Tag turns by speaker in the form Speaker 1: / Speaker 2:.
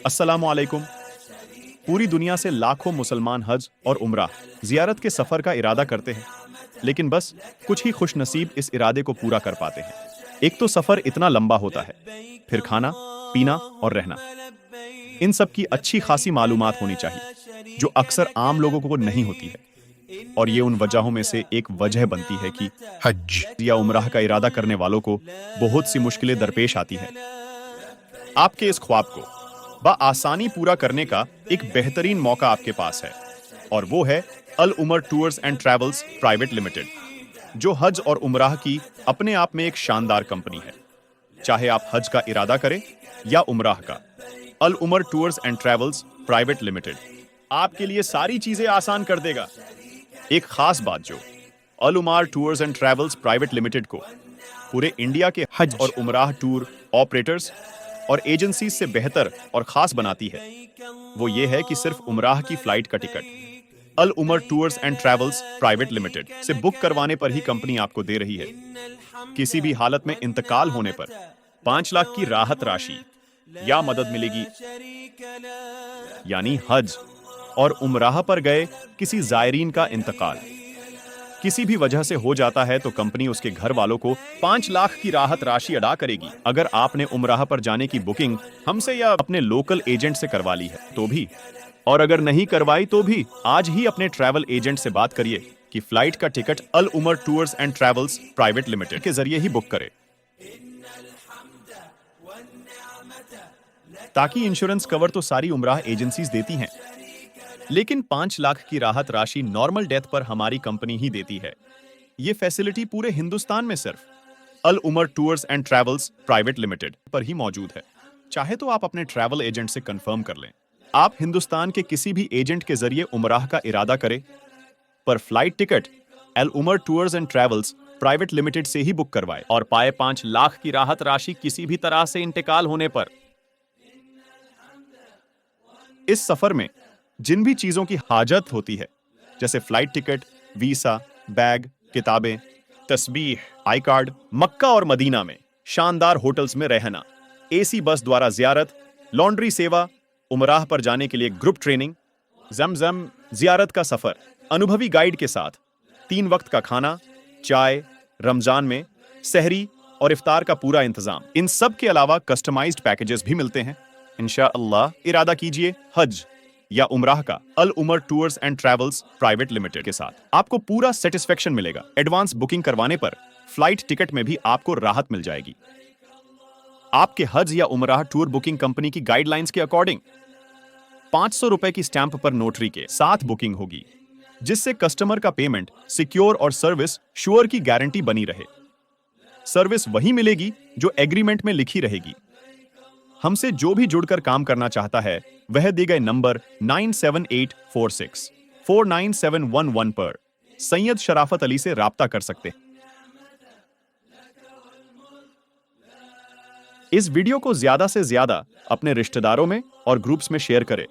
Speaker 1: अस्सलामु अलैकुम। पूरी दुनिया से लाखों मुसलमान हज और उम्रा जियारत के सफर का इरादा करते हैं, लेकिन बस कुछ ही खुशनसीब इस इरादे को पूरा कर पाते हैं। एक तो सफर इतना लंबा होता है, फिर खाना, पीना और रहना, इन सब की अच्छी खासी मालूमात होनी चाहिए, जो अक्सर आम लोगों को नहीं होती है। और ये उन वजहों में से एक वजह बनती है कि हज या उम्राह का इरादा करने वालों को बहुत सी मुश्किलें दरपेश आती हैं। आपके इस ख्वाब को आसानी पूरा करने का एक बेहतरीन मौका आपके पास है, और वो है Al Umar tours and travels private limited, जो हज और उम्राह की अपने आप में एक शानदार कंपनी है। चाहे आप हज का इरादा करें या उम्राह का, Al Umar tours and travels private limited आपके लिए सारी चीजें आसान कर देगा। एक खास बात जो Al Umar tours and travels private limited को पूरे इंडिया के हज और उम्राह टूर ऑपरेटर्स और एजेंसीज से बेहतर और खास बनाती है, वो ये है कि सिर्फ उम्राह की फ्लाइट का ticket Al Umar tours and travels private limited से बुक करवाने पर ही कंपनी आपको दे रही है। किसी भी हालत में इंतकाल होने पर 5 लाख की राहत राशि या मदद मिलेगी। यानी हज और उम्राह पर गए किसी जायरीन का इंतकाल किसी भी वजह से हो जाता है, तो कंपनी उसके घर वालों को 5 लाख की राहत राशि अदा करेगी। अगर आपने उम्राह पर जाने की बुकिंग हमसे या अपने लोकल एजेंट से करवा ली है तो भी, और अगर नहीं करवाई तो भी, आज ही अपने ट्रैवल एजेंट से बात करिए कि फ्लाइट का ticket Al Umar tours and travels private limited के जरिए ही बुक करे, ताकि इंश्योरेंस कवर तो सारी उम्राह एजेंसीज देती हैं, लेकिन 5 लाख की राहत राशि नॉर्मल डेथ पर हमारी कंपनी ही देती है। ये फैसिलिटी पूरे हिंदुस्तान में सिर्फ Al Umar tours and travels private limited पर ही मौजूद है। चाहे तो आप अपने ट्रैवल एजेंट से कंफर्म कर लें। आप हिंदुस्तान के किसी भी एजेंट के जरिए उम्राह का इरादा करें, पर flight ticket Al Umar tours and travels private limited से ही बुक करवाए और पाए 5 लाख की राहत राशि किसी भी तरह से इंतकाल होने पर। इस सफर में जिन भी चीजों की हाजत होती है, जैसे फ्लाइट टिकट, वीसा, बैग, किताबें, तस्बीह, आई कार्ड, मक्का और मदीना में शानदार होटल्स में रहना, एसी बस द्वारा जियारत, लॉन्ड्री सेवा, उमराह पर जाने के लिए ग्रुप ट्रेनिंग, जमजम जियारत का सफर, अनुभवी गाइड के साथ, 3 वक्त का खाना, चाय, रमजान में सहरी और इफ्तार का पूरा इंतजाम, इन सब के अलावा कस्टमाइज्ड पैकेजेस भी मिलते हैं। इंशाअल्लाह इरादा कीजिए हज या उम्राह का Al Umar tours and travels private limited के साथ। आपको पूरा सेटिस्फेक्शन मिलेगा। एडवांस बुकिंग करवाने पर फ्लाइट टिकट में भी आपको राहत मिल जाएगी। आपके हज या उम्राह टूर बुकिंग कंपनी की गाइडलाइंस के अकॉर्डिंग 500 रुपए की स्टैंप पर नोटरी के साथ बुकिंग होगी, जिससे कस्टमर का पेमेंट सिक्योर और सर्विस श्योर की गारंटी बनी रहे। सर्विस वही मिलेगी जो एग्रीमेंट में लिखी रहेगी। हमसे जो भी जुड़कर काम करना चाहता है, वह दिए गए नंबर 97846 49711 पर सैयद शराफत अली से राब्ता कर सकते हैं। इस वीडियो को ज्यादा से ज्यादा अपने रिश्तेदारों में और ग्रुप्स में शेयर करें।